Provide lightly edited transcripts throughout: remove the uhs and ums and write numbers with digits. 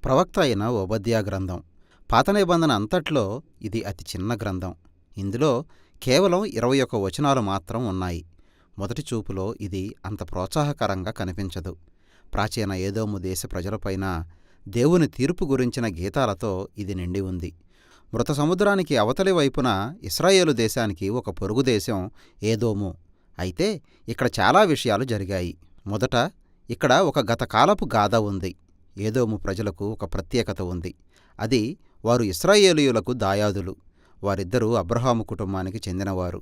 ప్రవక్త అయిన ఓబద్యా గ్రంథం. పాత నిబంధన అంతట్లో ఇది అతి చిన్న గ్రంథం. ఇందులో కేవలం 21 వచనాలు మాత్రం ఉన్నాయి. మొదటి చూపులో ఇది అంత ప్రోత్సాహకరంగా కనిపించదు. ప్రాచీన ఏదోము దేశ ప్రజలపైన దేవుని తీర్పు గురించిన గీతాలతో ఇది నిండి ఉంది. మృత సముద్రానికి అవతలి వైపున ఇశ్రాయేలు దేశానికి ఒక పొరుగు దేశం ఏదోము. అయితే ఇక్కడ చాలా విషయాలు జరిగాయి. మొదట ఇక్కడ ఒక గతకాలపు గాథ ఉంది. ఏదోము ప్రజలకు ఒక ప్రత్యేకత ఉంది. అది వారు ఇశ్రాయేలీయులకు దాయాదులు. వారిద్దరూ అబ్రహాము కుటుంబానికి చెందినవారు.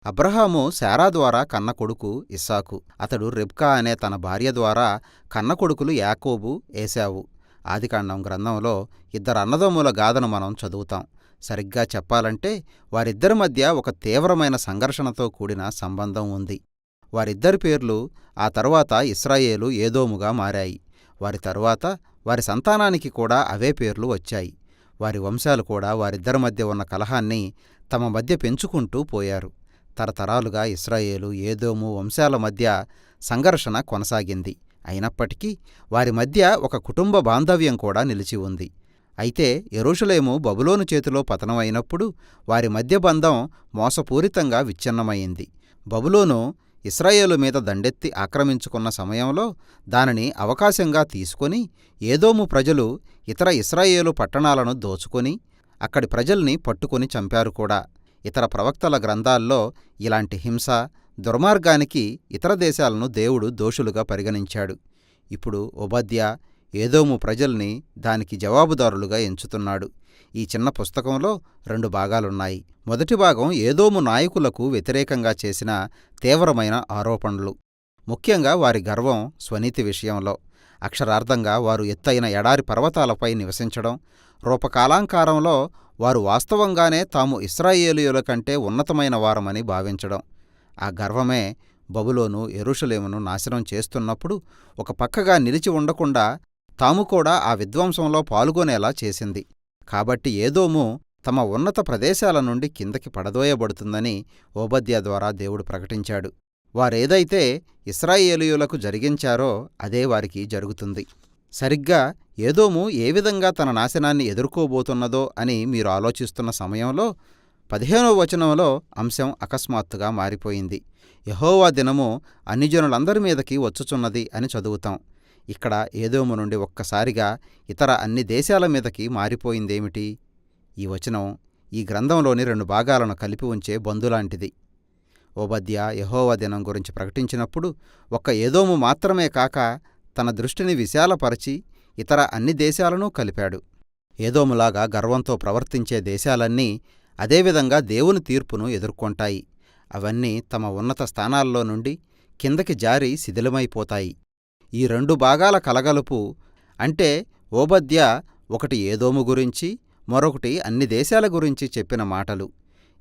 అబ్రహాము శారా ద్వారా కన్న కొడుకు ఇస్సాకు. అతడు రెబ్కా అనే తన భార్య ద్వారా కన్న కొడుకులు యాకోబు, ఏశావు. ఆదికాండం గ్రంథంలో ఇద్దరు అన్నదమ్ముల గాథను మనం చదువుతాం. సరిగ్గా చెప్పాలంటే వారిద్దరి మధ్య ఒక తీవ్రమైన సంఘర్షణతో కూడిన సంబంధం ఉంది. వారిద్దరి పేర్లు ఆ తరువాత ఇశ్రాయేలు ఏదోముగా మారాయి. వారి తరువాత వారి సంతానానికి కూడా అవే పేర్లు వచ్చాయి. వారి వంశాలు కూడా వారిద్దరి మధ్య ఉన్న కలహాన్ని తమ మధ్య పెంచుకుంటూ పోయారు. తరతరాలుగా ఇశ్రాయేలు, ఏదోము వంశాల మధ్య సంఘర్షణ కొనసాగింది. అయినప్పటికీ వారి మధ్య ఒక కుటుంబ బాంధవ్యం కూడా నిలిచి ఉంది. అయితే యెరూషలేము బబులోను చేతిలో పతనమైనప్పుడు వారి మధ్య బంధం మోసపూరితంగా విచ్ఛిన్నమైంది. బబులోను ఇశ్రాయేలు మీద దండెత్తి ఆక్రమించుకున్న సమయంలో దానిని అవకాశంగా తీసుకొని ఏదోము ప్రజలు ఇతర ఇశ్రాయేలు పట్టణాలను దోచుకొని అక్కడి ప్రజల్ని పట్టుకొని చంపారు కూడా. ఇతర ప్రవక్తల గ్రంథాల్లో ఇలాంటి హింస, దుర్మార్గానికి ఇతర దేశాలను దేవుడు దోషులుగా పరిగణించాడు. ఇప్పుడు ఓబద్యా ఏదోము ప్రజల్ని దానికి జవాబుదారులుగా ఎంచుతున్నాడు. ఈ చిన్న పుస్తకంలో 2 భాగాలున్నాయి. మొదటి భాగం ఏదోము నాయకులకు వ్యతిరేకంగా చేసిన తీవ్రమైన ఆరోపణలు, ముఖ్యంగా వారి గర్వం, స్వనీతి విషయంలో. అక్షరార్థంగా వారు ఎత్తైన ఎడారి పర్వతాలపై నివసించడం, రూపకాలాంకారంలో వారు వాస్తవంగానే తాము ఇశ్రాయేలీయుల కంటే ఉన్నతమైన వారమని భావించడం. ఆ గర్వమే బబులోను యెరూషలేమును నాశనం చేస్తున్నప్పుడు ఒక పక్కగా నిలిచి ఉండకుండా తాము కూడా ఆ విధ్వంసంలో పాల్గొనేలా చేసింది. కాబట్టి ఏదోము తమ ఉన్నత ప్రదేశాల నుండి కిందకి పడదోయబడుతుందని ఓబద్యా ద్వారా దేవుడు ప్రకటించాడు. వారేదైతే ఇశ్రాయేలీయులకు జరిగించారో అదే వారికి జరుగుతుంది. సరిగ్గా ఏదోము ఏ విధంగా తన నాశనాన్ని ఎదుర్కోబోతున్నదో అని మీరు ఆలోచిస్తున్న సమయంలో 15వ వచనంలో అంశం అకస్మాత్తుగా మారిపోయింది. యెహోవా దినము అన్యజనులందరి మీదకి వచ్చుచున్నది అని చదువుతాం. ఇక్కడ ఏదోము నుండి ఒక్కసారిగా ఇతర అన్ని దేశాల మీదకి మారిపోయిందేమిటి? ఈ వచనం ఈ గ్రంథంలోని 2 భాగాలను కలిపి ఉంచే బందులాంటిది. ఓబద్యా యెహోవా దినం గురించి ప్రకటించినప్పుడు ఒక్క ఏదోము మాత్రమే కాక తన దృష్టిని విశాలపరచి ఇతర అన్ని దేశాలనూ కలిపాడు. ఏదోములాగా గర్వంతో ప్రవర్తించే దేశాలన్నీ అదేవిధంగా దేవుని తీర్పును ఎదుర్కొంటాయి. అవన్నీ తమ ఉన్నత స్థానాల్లో నుండి కిందకి జారి శిథిలమైపోతాయి. ఈ 2 భాగాల కలగలుపు అంటే ఓబద్యా ఒకటి ఏదోము గురించి, మరొకటి అన్ని దేశాల గురించి చెప్పిన మాటలు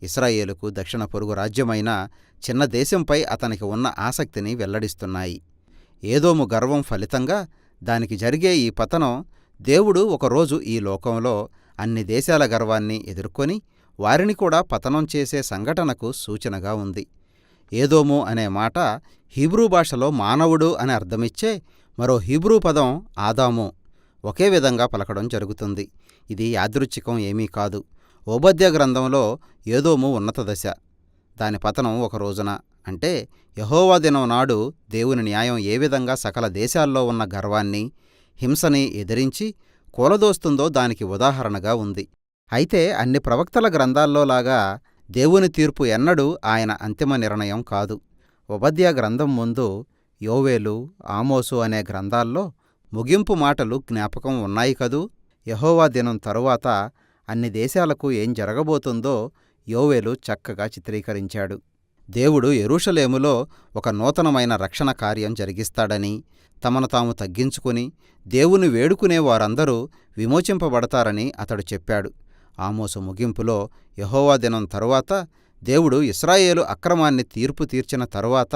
ఇశ్రాయేలుకు దక్షిణ పొరుగు రాజ్యమైన చిన్న దేశంపై అతనికి ఉన్న ఆసక్తిని వెల్లడిస్తున్నాయి. ఏదోము గర్వం ఫలితంగా దానికి జరిగే ఈ పతనం దేవుడు ఒకరోజు ఈ లోకంలో అన్ని దేశాల గర్వాన్ని ఎదుర్కొని వారిని కూడా పతనం చేసే సంఘటనకు సూచనగా ఉంది. ఏదోము అనే మాట హీబ్రూ భాషలో మానవుడు అని అర్థమిచ్చే మరో హీబ్రూ పదం ఆదాము ఒకే విధంగా పలకడం జరుగుతుంది. ఇది యాదృచ్ఛికం ఏమీ కాదు. ఓబద్యా గ్రంథంలో ఏదోము ఉన్నత దశ, దాని పతనం ఒక రోజున, అంటే యెహోవా దినం నాడు దేవుని న్యాయం ఏ విధంగా సకల దేశాల్లో ఉన్న గర్వాన్ని, హింసని ఎదిరించి కూలదోస్తుందో దానికి ఉదాహరణగా ఉంది. అయితే అన్ని ప్రవక్తల గ్రంథాల్లోలాగా దేవుని తీర్పు ఎన్నడూ ఆయన అంతిమ నిర్ణయం కాదు. ఓబద్యా గ్రంథం ముందు యోవేలు, ఆమోసు అనే గ్రంథాల్లో ముగింపు మాటలు జ్ఞాపకం ఉన్నాయి కదూ. యెహోవా దినం తరువాత అన్ని దేశాలకు ఏం జరగబోతుందో యోవేలు చక్కగా చిత్రీకరించాడు. దేవుడు యెరూషలేములో ఒక నూతనమైన రక్షణ కార్యం జరిగిస్తాడని, తమను తాము తగ్గించుకుని దేవుని వేడుకునే వారందరూ విమోచింపబడతారని అతడు చెప్పాడు. ఆమోసు ముగింపులో యెహోవా దినం తరువాత దేవుడు ఇశ్రాయేలు అక్రమాన్ని తీర్పు తీర్చిన తరువాత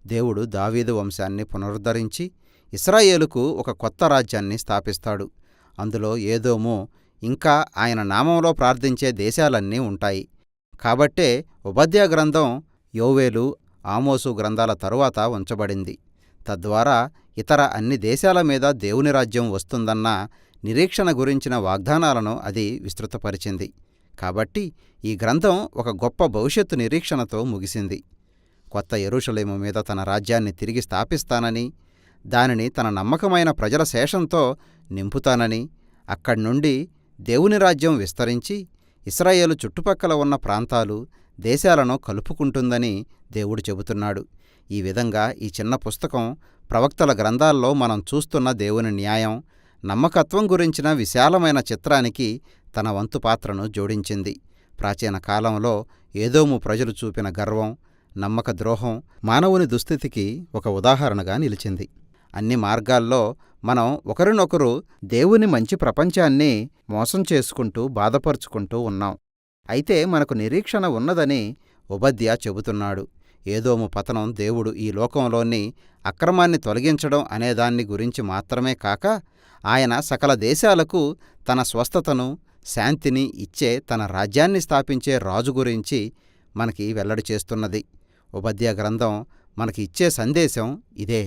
దేవుడు దావీదు వంశాన్ని పునరుద్ధరించి ఇశ్రాయేలుకు ఒక కొత్త రాజ్యాన్ని స్థాపిస్తాడు. అందులో ఏదోము ఇంకా ఆయన నామంలో ప్రార్థించే దేశాలన్నీ ఉంటాయి. కాబట్టే ఓబద్యా గ్రంథం యోవేలు, ఆమోసు గ్రంథాల తరువాత ఉంచబడింది. తద్వారా ఇతర అన్ని దేశాల మీద దేవుని రాజ్యం వస్తుందన్న నిరీక్షణ గురించిన వాగ్దానాలను అది విస్తృతపరిచింది. కాబట్టి ఈ గ్రంథం ఒక గొప్ప భవిష్యత్తు నిరీక్షణతో ముగిసింది. కొత్త యెరూషలేము మీద తన రాజ్యాన్ని తిరిగి స్థాపిస్తానని, దానిని తన నమ్మకమైన ప్రజల శేషంతో నింపుతానని, అక్కడ్నుండి దేవుని రాజ్యం విస్తరించి ఇశ్రాయేలు చుట్టుపక్కల ఉన్న ప్రాంతాలు, దేశాలను కలుపుకుంటుందని దేవుడు చెబుతున్నాడు. ఈ విధంగా ఈ చిన్న పుస్తకం ప్రవక్తల గ్రంథాల్లో మనం చూస్తున్న దేవుని న్యాయం, నమ్మకత్వం గురించిన విశాలమైన చిత్రానికి తన వంతు పాత్రను జోడించింది. ప్రాచీన కాలంలో ఏదోము ప్రజలు చూపిన గర్వం, నమ్మక ద్రోహం మానవుని దుస్థితికి ఒక ఉదాహరణగా నిలిచింది. అన్ని మార్గాల్లో మనం ఒకరినొకరు దేవుని మంచి ప్రపంచాన్ని మోసం చేసుకుంటూ బాధపరుచుకుంటూ ఉన్నాం. అయితే మనకు నిరీక్షణ ఉన్నదని ఓబద్యా చెబుతున్నాడు. ఏదోము పతనం దేవుడు ఈ లోకంలోని అక్రమాన్ని తొలగించడం అనేదాన్ని గురించి మాత్రమే కాక, ఆయన సకల దేశాలకు తన స్వస్థతను, శాంతిని ఇచ్చే తన రాజ్యాన్ని స్థాపించే రాజు గురించి మనకి వెల్లడి చేస్తున్నది. ఓబద్యా గ్రంథం మనకి ఇచ్చే సందేశం ఇదే.